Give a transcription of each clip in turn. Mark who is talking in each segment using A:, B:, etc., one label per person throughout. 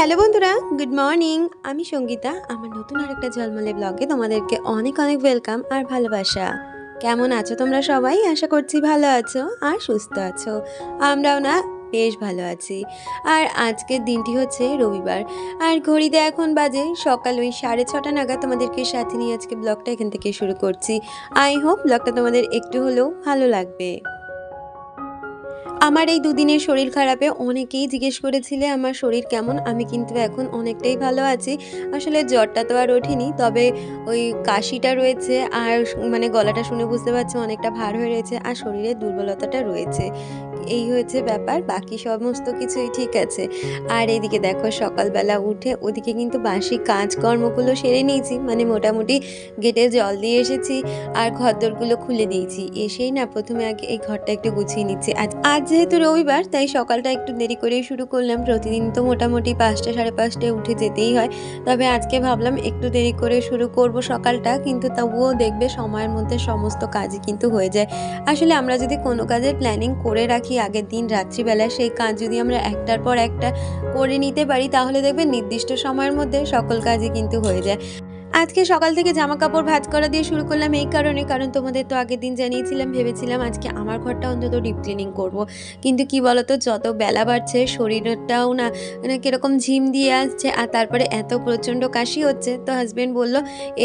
A: Hello বন্ধুরা, good morning. আমি সঙ্গীতা। আমার নতুন আরেকটা ঝলমলে ব্লগে তোমাদেরকে অনেক অনেক ওয়েলকাম আর ভালোবাসা। কেমন আছো তোমরা সবাই? আশা করছি ভালো আছো আর সুস্থ আছো। আমরাও না বেশ ভালো আছি। আর আজকের দিনটি হচ্ছে রবিবার। আর ঘড়িতে এখন বাজে সকাল ওই 6:30 নাগাদ। তোমাদেরকে সাথে নিয়ে আজকে ব্লগটা এখান থেকে শুরু করছি। আই হোপ ব্লগটা তোমাদের একটু হলেও ভালো লাগবে। আমার এই দুদিনের শরীর খারাপে অনেকেই জিজ্ঞেস করেছিলে আমার শরীর কেমন। আমি কিন্তু এখন অনেকটাই ভালো আছি। আসলে জ্বরটা তো আর ওঠেনি, তবে ওই কাশিটা রয়েছে আর মানে গলাটা শুনে বুঝতে পারছো অনেকটা ভার হয়ে রয়েছে আর শরীরের দুর্বলতাটা রয়েছে। এই হয়েছে ব্যাপার, বাকি সমস্ত কিছুই ঠিক আছে। আর এদিকে দেখো সকালবেলা উঠে ওদিকে কিন্তু বাসি কাজকর্মগুলো সেরে নিয়েছি, মানে মোটামুটি গেটে জল দিয়ে এসেছি আর ঘরদোরগুলো খুলে দিয়েছি। এসেই না প্রথমে আগে এই ঘরটা একটু গুছিয়ে নিচ্ছি। আজ যেহেতু রবিবার তাই সকালটা একটু দেরি করেই শুরু করলাম। প্রতিদিন তো মোটামুটি 5টা 5:30টায় উঠে যেতেই হয়, তবে আজকে ভাবলাম একটু দেরি করে শুরু করব সকালটা, কিন্তু তবুও দেখবে সময়ের মধ্যে সমস্ত কাজই কিন্তু হয়ে যায়। আসলে আমরা যদি কোনো কাজের প্ল্যানিং করে রাখি আগের দিন রাত্রিবেলা, সেই কাজ যদি আমরা একটার পর একটা করে নিতে পারি তাহলে দেখবে নির্দিষ্ট সময়ের মধ্যে সকল কাজই কিন্তু হয়ে যায়। আজকে সকাল থেকে জামা কাপড় ভাঁজ করা দিয়ে শুরু করলাম এই কারণে, কারণ তোমাদের তো আগের দিন জানিয়েছিলাম, ভেবেছিলাম আজকে আমার ঘরটা অন্তত ডিপ ক্লিনিং করব। কিন্তু কি বলতো, যত বেলা বাড়ছে শরীরটাও না মানে কীরকম ঝিম দিয়ে আসছে, আর তারপরে এত প্রচণ্ড কাশি হচ্ছে। তো হাজব্যান্ড বলল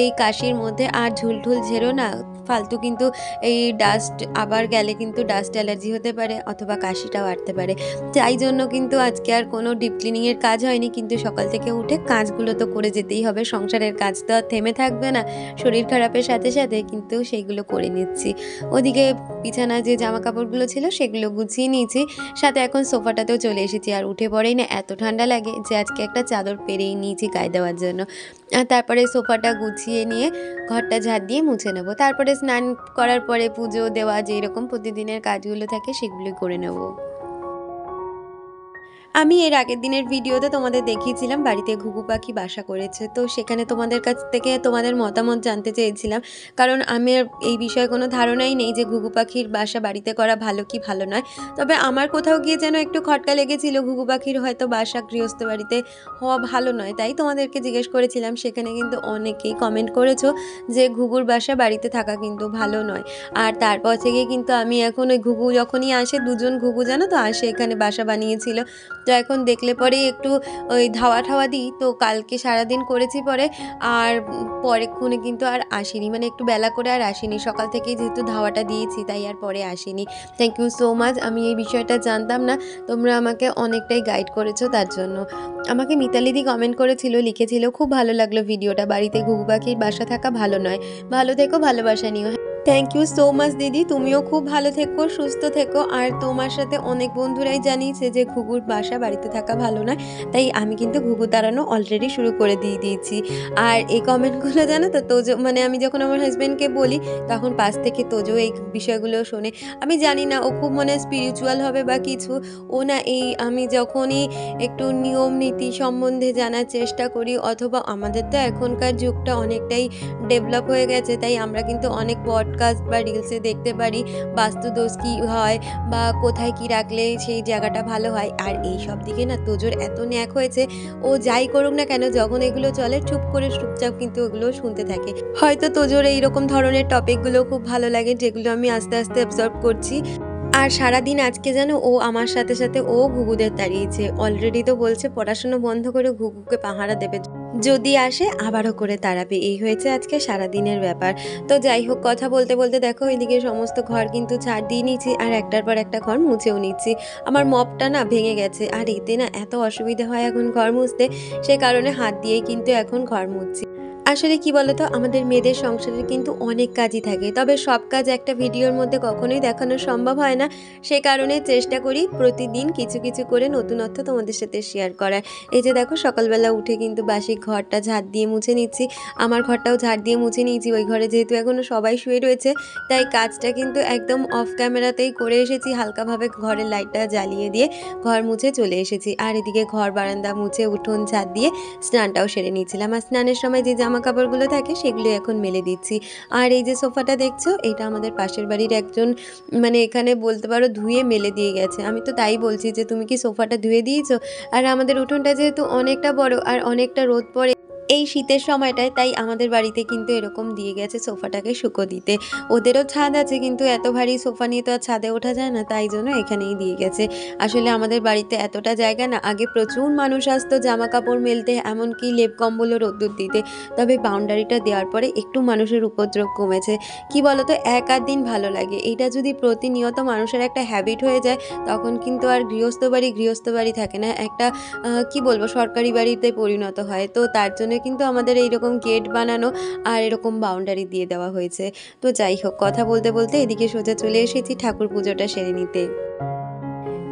A: এই কাশির মধ্যে আর ঝুলঠুল ঝেরো না, ফালতু কিন্তু এই ডাস্ট আবার গেলে কিন্তু ডাস্ট অ্যালার্জি হতে পারে অথবা কাশিটাও বাড়তে পারে। তাই জন্য কিন্তু আজকে আর কোনো ডিপ ক্লিনিংয়ের কাজ হয়নি, কিন্তু সকাল থেকে উঠে কাজগুলো তো করে যেতেই হবে, সংসারের কাজ তো আর থেমে থাকবে না। শরীর খারাপের সাথে সাথে কিন্তু সেইগুলো করে নিচ্ছি। ওদিকে বিছানায় যে জামা কাপড়গুলো ছিল সেগুলো গুছিয়ে নিয়েছি, সাথে এখন সোফাটাতেও চলে এসেছি। আর উঠে পড়েই না এত ঠান্ডা লাগে যে আজকে একটা চাদর পেরেই নিয়েছি গায়ে দেওয়ার জন্য। আর তারপরে সোফাটা গুছিয়ে নিয়ে ঘরটা ঝাড় দিয়ে মুছে নেব। তারপরে স্নান করার পরে পুজো দেওয়া যেই রকম প্রতিদিনের কাজগুলো থাকে সেগুলোই করে নেব। আমি এর আগের দিনের ভিডিওতে তোমাদের দেখিয়েছিলাম বাড়িতে ঘুঘু পাখি বাসা করেছে, তো সেখানে তোমাদের কাছ থেকে তোমাদের মতামত জানতে চেয়েছিলাম, কারণ আমার এই বিষয়ে কোনো ধারণাই নেই যে ঘুঘু পাখির বাসা বাড়িতে করা ভালো কি ভালো নয়। তবে আমার কোথাও গিয়ে যেন একটু খটকা লেগেছিল ঘুঘু পাখির হয়তো বাসা গৃহস্থ বাড়িতে হওয়া ভালো নয়, তাই তোমাদেরকে জিজ্ঞেস করেছিলাম। সেখানে কিন্তু অনেকেই কমেন্ট করেছো যে ঘুঘুর বাসা বাড়িতে থাকা কিন্তু ভালো নয়। আর তারপর থেকে কিন্তু আমি এখন ওই ঘুঘু যখনই আসে, দুজন ঘুঘু জানো তো আসে এখানে বাসা বানিয়েছিল, তো এখন দেখলে পরেই একটু ওই ধাওয়া ঠাওয়া দিই। তো কালকে সারাদিন করেছি পরে, আর পরেক্ষণে কিন্তু আর আসিনি, মানে একটু বেলা করে আর আসিনি। সকাল থেকেই যেহেতু ধাওয়াটা দিয়েছি তাই আর পরে আসিনি। Thank you so much. আমি এই বিষয়টা জানতাম না, তোমরা আমাকে অনেকটাই গাইড করেছো, তার জন্য। আমাকে মিতালিদি কমেন্ট করেছিল, লিখেছিল খুব ভালো লাগলো ভিডিওটা, বাড়িতে ঘুঘু পাখির বাসা থাকা ভালো নয়, ভালো থেকো, ভালোবাসা নিও। থ্যাংক ইউ সো মাচ দিদি, তুমিও খুব ভালো থেকো, সুস্থ থেকো। আর তোমার সাথে অনেক বন্ধুরাই জানিয়েছে যে ঘুঘুর বাসা বাড়িতে থাকা ভালো নয়, তাই আমি কিন্তু ঘুঘু তাড়ানো অলরেডি শুরু করে দিয়েছি। আর এই কমেন্টগুলো জানো তো তোজো, মানে আমি যখন আমার হাজব্যান্ডকে বলি তখন পাশ থেকে তোজো এই বিষয়গুলো শোনে। আমি জানি না ও খুব মনে স্পিরিচুয়াল হবে বা কিছু, ও না এই আমি যখনই একটু নিয়ম নীতি সম্বন্ধে জানার চেষ্টা করি, অথবা আমাদের তো এখনকার যুগটা অনেকটাই ডেভেলপ হয়ে গেছে, তাই আমরা কিন্তু অনেক পডকাস্ট বা রিলসে দেখতে পারি বাস্তুদোষ কী হয় বা কোথায় কি রাখলে সেই জায়গাটা ভালো হয়। আর এই সব দিকে না তোজোর এত ন্যাক হয়েছে, ও যাই করুক না কেন যখন এগুলো চলে চুপ করে চুপচাপ কিন্তু ওগুলো শুনতে থাকে। হয়তো তোজোর এইরকম ধরনের টপিকগুলো খুব ভালো লাগে, যেগুলো আমি আস্তে আস্তে অ্যাবজর্ব করছি। আর সারাদিন আজকে যেন ও আমার সাথে সাথে ও ঘুঘুদের তাড়িয়েছে। অলরেডি তো বলছে পড়াশুনো বন্ধ করে ঘুঘুকে পাহারা দেবে, যদি আসে আবারও করে তাড়াবে। এই হয়েছে আজকে সারাদিনের ব্যাপার। তো যাই হোক, কথা বলতে বলতে দেখো এদিকে সমস্ত ঘর কিন্তু ঝাড় দিয়ে নিচ্ছি আর একটার পর একটা ঘর মুছেও নিচ্ছি। আমার মপটা না ভেঙে গেছে, আর এতে না এত অসুবিধা হয় এখন ঘর মুছতে, সে কারণে হাত দিয়েই কিন্তু এখন ঘর মুছছি। আসলে কি বলতো, আমাদের মেয়েদের সংসারে কিন্তু অনেক কাজই থাকে, তবে সব কাজ একটা ভিডিওর মধ্যে কখনোই দেখানো সম্ভব হয় না। সে কারণে চেষ্টা করি প্রতিদিন কিছু কিছু করে নতুনত্ব তোমাদের সাথে শেয়ার করার। এই যে দেখো সকালবেলা উঠে কিন্তু বাসি ঘরটা ঝাড় দিয়ে মুছে নিচ্ছি। আমার ঘরটাও ঝাড় দিয়ে মুছে নিয়েছি। ওই ঘরে যেহেতু এখনও সবাই শুয়ে রয়েছে তাই কাজটা কিন্তু একদম অফ ক্যামেরাতেই করে এসেছি, হালকাভাবে ঘরের লাইটটা জ্বালিয়ে দিয়ে ঘর মুছে চলে এসেছি। আর এদিকে ঘর বারান্দা মুছে উঠোন ঝাড় দিয়ে স্নানটাও সেরে নিয়েছিলাম। আর স্নানের সময় যে জামা জামা কাপড়গুলো থাকে সেগুলো এখন মেলে দিচ্ছি। আর এই যে সোফাটা দেখছো, এটা আমাদের পাশের বাড়ির একজন মানে এখানে বলতে পারো ধুয়ে মেলে দিয়ে গেছে। আমি তো তাই বলছি যে তুমি কি সোফাটা ধুয়ে দিয়েছো? আর আমাদের উঠোনটা যেহেতু অনেকটা বড় আর অনেকটা রোদ পড়ে এই শীতের সময়টায়, তাই আমাদের বাড়িতে কিন্তু এরকম দিয়ে গেছে সোফাটাকে শুকো দিতে। ওদেরও ছাদ আছে কিন্তু এত ভারী সোফা নিয়ে তো আর ছাদে ওঠা যায় না, তাই জন্য এখানেই দিয়ে গেছে। আসলে আমাদের বাড়িতে এতটা জায়গা না, আগে প্রচুর মানুষ আসতো জামা কাপড় মেলতে, এমনকি লেপ কম্বলও রোদ্দুর দিতে। তবে বাউন্ডারিটা দেওয়ার পরে একটু মানুষের উপদ্রব কমেছে। কি বলতো, এক আধ দিন ভালো লাগে, এটা যদি প্রতিনিয়ত মানুষের একটা হ্যাবিট হয়ে যায় তখন কিন্তু আর গৃহস্থ বাড়ি থাকে না, একটা কি বলবো, সরকারি বাড়িতে পরিণত হয়। তো তার জন্য কিন্তু আমাদের এইরকম গেট বানানো আর এরকম বাউন্ডারি দিয়ে দেওয়া হয়েছে। তো যাই হোক, কথা বলতে বলতে এদিকে সোজা চলে এসেছি ঠাকুর পুজোটা সেরে নিতে।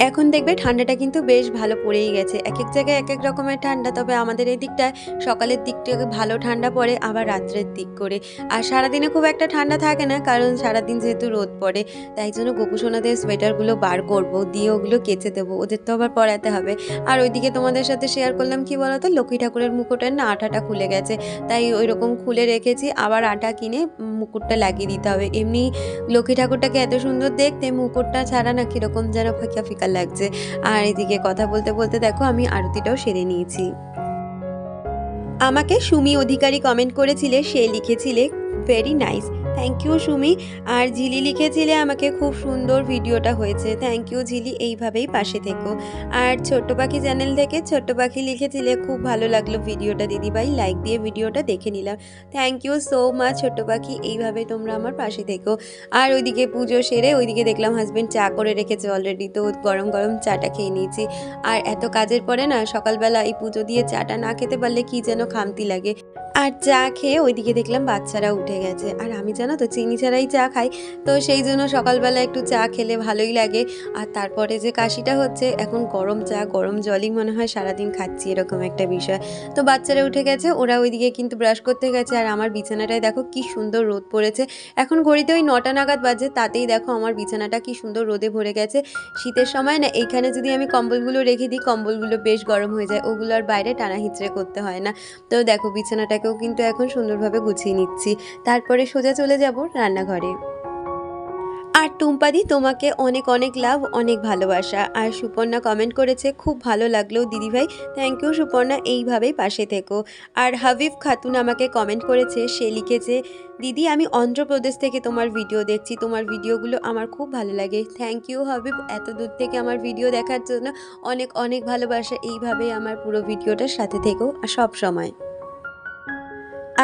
A: এখন দেখবে ঠান্ডাটা কিন্তু বেশ ভালো পড়েই গেছে। এক এক জায়গায় এক এক রকমের ঠান্ডা, তবে আমাদের এই দিকটায় সকালের দিকটাকে ভালো ঠান্ডা পড়ে, আবার রাত্রের দিক করে। আর সারাদিনে খুব একটা ঠান্ডা থাকে না, কারণ সারাদিন যেহেতু রোদ পড়ে। তাই জন্য গোপুসোনাদের সোয়েটারগুলো বার করব, দিয়ে ওগুলো কেচে দেবো, ওদের তো আবার পরাতে হবে। আর ওইদিকে তোমাদের সাথে শেয়ার করলাম কি বলতো, লক্ষ্মী ঠাকুরের মুকুটের না আঠাটা খুলে গেছে, তাই ওই রকম খুলে রেখেছি, আবার আটা কিনে মুকুটটা লাগিয়ে দিতে হবে। এমনি লক্ষ্মী ঠাকুরটাকে এত সুন্দর দেখতে, মুকুটটা ছাড়া না কিরকম যেন ফিকা ফিকা লাগছে। আর এদিকে কথা বলতে বলতে দেখো আমি আরতিটাও সেরে নিয়েছি। আমাকে সুমি অধিকারী কমেন্ট করেছিলে, সে লিখেছিলে very nice, thank you Sumi. আর ঝিলি লিখেছিলে আমাকে খুব সুন্দর ভিডিওটা হয়েছে, থ্যাংক ইউ ঝিলি, এইভাবেই পাশে থেকো। আর ছোট্ট পাখি চ্যানেল থেকে ছোট্ট পাখি লিখেছিলে খুব ভালো লাগলো ভিডিওটা দিদিভাই, লাইক দিয়ে ভিডিওটা দেখে নিলাম, থ্যাংক ইউ সো মাচ ছোট্ট পাখি, এইভাবে তোমরা আমার পাশে থেকো। আর ওইদিকে পুজো সেরে ওইদিকে দেখলাম হাজবেন্ড চা করে রেখেছে অলরেডি, তো গরম গরম চাটা খেয়ে নিয়েছি। আর এত কাজের পরে না সকালবেলা এই পুজো দিয়ে চাটা না খেতে পারলে কি যেন খামতি লাগে। আর চা খেয়ে ওইদিকে দেখলাম বাচ্চারা উঠে গেছে, আর আমি জানো তো চিনি ছাড়াই চা খাই, তো সেই জন্য সকালবেলা একটু চা খেলে ভালোই লাগে। আর তারপরে যে কাশিটা হচ্ছে, এখন গরম চা গরম জলই মনে হয় সারাদিন খাচ্ছি, এরকম একটা বিষয়। তো বাচ্চারা উঠে গেছে, ওরা ওইদিকে কিন্তু ব্রাশ করতে গেছে, আর আমার বিছানাটায় দেখো কি সুন্দর রোদ পড়েছে। এখন ঘড়িতে ওই 9টা নাগাদ বাজে, তাতেই দেখো আমার বিছানাটা কি সুন্দর রোদে ভরে গেছে। শীতের সময় না এইখানে যদি আমি কম্বলগুলো রেখে দিই, কম্বলগুলো বেশ গরম হয়ে যায়, ওগুলো আর বাইরে টানা হিচড়ে করতে হয় না। তো দেখো বিছানাটাকেও কিন্তু এখন সুন্দরভাবে গুছিয়ে নিচ্ছি, তারপরে সোজা চলে যাব রান্নাঘরে। আর টুম্পাদি তোমাকে অনেক অনেক লাভ, অনেক ভালোবাসা। আর সুপর্ণা কমেন্ট করেছে খুব ভালো লাগলো দিদিভাই, থ্যাংক ইউ সুপর্ণা, এইভাবেই পাশে থেকো। আর হাবিব খাতুন আমাকে কমেন্ট করেছে, সে লিখেছে দিদি আমি অন্ধ্রপ্রদেশ থেকে তোমার ভিডিও দেখছি, তোমার ভিডিওগুলো আমার খুব ভালো লাগে, থ্যাংক ইউ হাবিব, এত দূর থেকে আমার ভিডিও দেখার জন্য অনেক অনেক ভালোবাসা, এইভাবেই আমার পুরো ভিডিওটার সাথে থেকো সব সময়।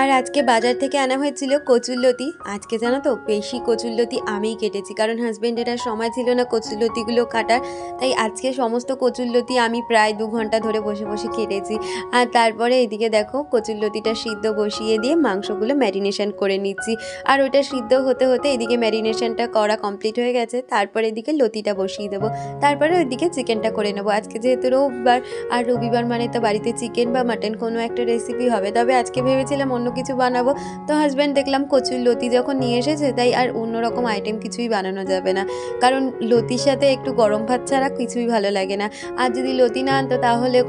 A: আর আজকে বাজার থেকে আনা হয়েছিল কচুরলতি। আজকে জানো তো বেশি কচুরলতি আমিই কেটেছি, কারণ হাজব্যান্ডের আর সময় ছিল না কচুরলতিগুলো কাটার, তাই আজকে সমস্ত কচুরলতি আমি প্রায় 2 ঘন্টা ধরে বসে বসে কেটেছি। আর তারপরে এদিকে দেখো কচুরলতিটা সিদ্ধ বসিয়ে দিয়ে মাংসগুলো ম্যারিনেশন করে নিচ্ছি। আর ওটা সিদ্ধ হতে হতে এদিকে ম্যারিনেশনটা করা কমপ্লিট হয়ে গেছে, তারপরে এদিকে লতিটা বসিয়ে দেবো, তারপরে ওইদিকে চিকেনটা করে নেবো। আজকে যেহেতু রোববার, আর রবিবার মানে তো বাড়িতে চিকেন বা মাটন কোনো একটা রেসিপি হবে, তবে আজকে ভেবেছিলাম অন্য কিছু বানাবো। তো হাজব্যান্ড দেখলাম কচুর লতি যখন নিয়ে এসেছে, তাই আর অন্যরকম আইটেম কিছুই বানানো যাবে না, কারণ লতির সাথে একটু গরম ভাত ছাড়া কিছুই ভালো লাগে না। আর যদি লতি না আনতো তাহলে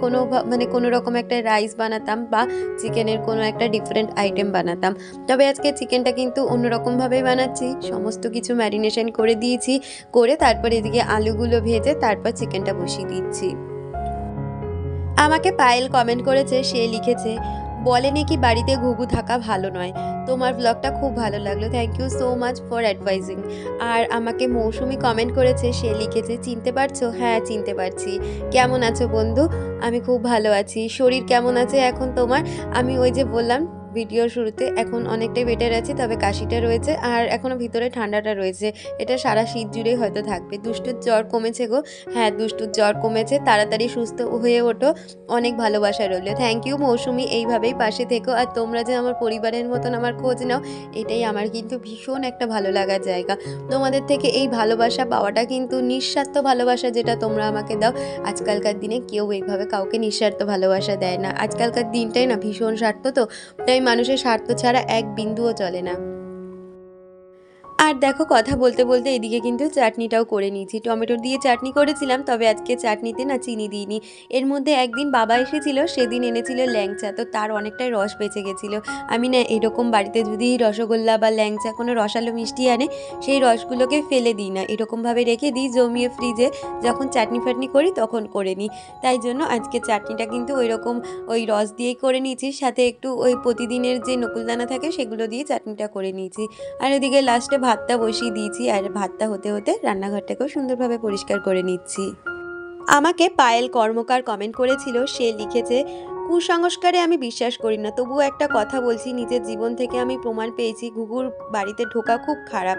A: কোনো রকম একটা রাইস বানাতাম বা চিকেনের কোনো একটা ডিফারেন্ট আইটেম বানাতাম। তবে আজকে চিকেনটা কিন্তু অন্যরকমভাবেই বানাচ্ছি, সমস্ত কিছু ম্যারিনেশন করে দিয়েছি, করে তারপর এদিকে আলুগুলো ভেজে তারপর চিকেনটা বসিয়ে দিচ্ছি। আমাকে পায়েল কমেন্ট করেছে, সে লিখেছে বলে নাকি বাড়িতে ঘুঘু থাকা ভালো নয়, তোমার ব্লগটা খুব ভালো লাগলো, thank you so much for advising. আর আমাকে মৌসুমি কমেন্ট করেছে, সে লিখেছে চিনতে পারছো? হ্যাঁ চিনতে পারছি। কেমন আছো বন্ধু? আমি খুব ভালো আছি। শরীর কেমন আছে এখন তোমার? আমি ওই যে বললাম ভিডিওর শুরুতে, এখন অনেকটাই বেটার আছি, তবে কাশিটা রয়েছে আর এখনও ভিতরে ঠান্ডাটা রয়েছে, এটা সারা শীত জুড়েই হয়তো থাকবে। দুষ্টুর জ্বর কমেছে গো, হ্যাঁ দুষ্টুর জ্বর কমেছে, তাড়াতাড়ি সুস্থ হয়ে ওঠো, অনেক ভালোবাসা রইল। থ্যাংক ইউ মৌসুমি, এইভাবেই পাশে থেকো। আর তোমরা যে আমার পরিবারের মতন আমার খোঁজ নাও, এটাই আমার কিন্তু ভীষণ একটা ভালো লাগার জায়গা। তোমাদের থেকে এই ভালোবাসা পাওয়াটা কিন্তু নিঃস্বার্থ ভালোবাসা, যেটা তোমরা আমাকে দাও। আজকালকার দিনে কেউ এইভাবে কাউকে নিঃস্বার্থ ভালোবাসা দেয় না, আজকালকার দিনটাই না ভীষণ স্বার্থ, তো তাই মানুষের স্বার্থ ছাড়া এক বিন্দুও চলে না। আর দেখো কথা বলতে বলতে এদিকে কিন্তু চাটনিটাও করে নিয়েছি। টমেটো দিয়ে চাটনি করেছিলাম, তবে আজকে চাটনিতে না চিনি দিইনি। এর মধ্যে একদিন বাবা এসেছিল, সেদিন এনেছিল ল্যাংচা, তো তার অনেকটাই রস বেঁচে গেছিলো। আমি না এরকম বাড়িতে যদি রসগোল্লা বা ল্যাংচা কোনো রসালো মিষ্টি আনে, সেই রসগুলোকে ফেলে দিই না, এরকমভাবে রেখে দিই জমিয়ে ফ্রিজে, যখন চাটনি ফাটনি করি তখন করে নিই। তাই জন্য আজকে চাটনিটা কিন্তু ওইরকম ওই রস দিয়েই করে নিয়েছি, সাথে একটু ওই প্রতিদিনের যে নকুলদানা থাকে সেগুলো দিয়ে চাটনিটা করে নিয়েছি। আর এদিকে লাস্টে ভাতটা বসিয়ে দিয়েছি, আর ভাতটা হতে হতে রান্নাঘরটাকেও সুন্দরভাবে পরিষ্কার করে নিচ্ছি। আমাকে পায়েল কর্মকার কমেন্ট করেছিল, সে লিখেছে, কুসংস্কারে আমি বিশ্বাস করি না, তবুও একটা কথা বলছি, নিজের জীবন থেকে আমি প্রমাণ পেয়েছি ঘুঘুর বাড়িতে ঢোকা খুব খারাপ।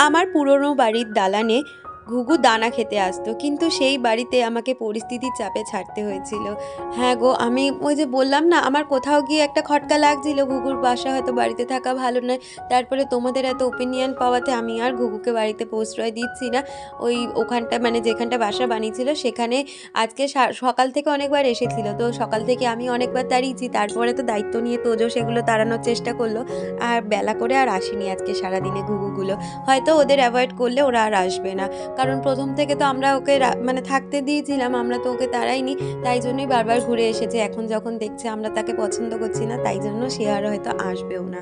A: আমার পুরনো বাড়ির দালানে ঘুঘু দানা খেতে আসতো, কিন্তু সেই বাড়িতে আমাকে পরিস্থিতির চাপে ছাড়তে হয়েছিল। হ্যাঁ গো, আমি ওই যে বললাম না, আমার কোথাও গিয়ে একটা খটকা লাগছিল, ঘুঘুর বাসা হয়তো বাড়িতে থাকা ভালো নয়। তারপরে তোমাদের এত ওপিনিয়ন পাওয়াতে আমি আর ঘুঘুকে বাড়িতে প্রশ্রয় দিচ্ছি না। ওখানটা মানে যেখানটা বাসা বানিয়েছিল সেখানে আজকে সকাল থেকে অনেকবার এসেছিল, তো সকাল থেকে আমি অনেকবার তাড়িয়েছি, তারপরে তো দায়িত্ব নিয়ে তোজো সেগুলো তাড়ানোর চেষ্টা করলো, আর বেলা করে আর আসেনি আজকে সারাদিনে ঘুঘুগুলো। হয়তো ওদের অ্যাভয়েড করলে ওরা আর আসবে না, কারণ প্রথম থেকে তো আমরা ওকে মানে থাকতে দিয়েছিলাম, আমরা তো ওকে তাড়াইনি, তাই জন্যই বারবার ঘুরে এসেছে। এখন যখন দেখছে আমরা তাকে পছন্দ করছি না, তাই জন্য সে আর হয়তো আসবেও না।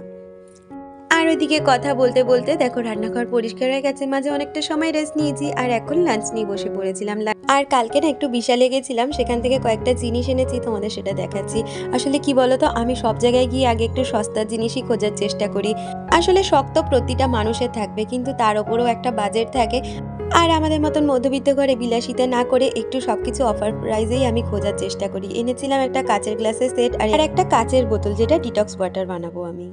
A: আর ওইদিকে কথা বলতে বলতে দেখো রান্নাঘর পরিষ্কার হয়ে গেছে, মাঝে অনেকটা সময় রেস্ট নিয়েছি, আর এখন লাঞ্চ নিয়ে বসে পড়েছিলাম। আর কালকে না একটু বিশালে গেছিলাম, সেখান থেকে কয়েকটা জিনিস এনেছি, তোমাদের সেটা দেখাচ্ছি। আসলে কি বলতো, আমি সব জায়গায় গিয়ে আগে একটু সস্তার জিনিসই খোঁজার চেষ্টা করি। আসলে শখ তো প্রতিটা মানুষের থাকবে, কিন্তু তার ওপরেও একটা বাজেট থাকে। আর আমাদের মতন মধ্যবিত্ত ঘরে বিলাসিতা না করে একটু সবকিছু অফার প্রাইজেই আমি খোঁজার চেষ্টা করি। এনেছিলাম একটা কাচের গ্লাসের সেট আর একটা কাচের বোতল, যেটা ডিটক্স ওয়াটার বানাবো আমি।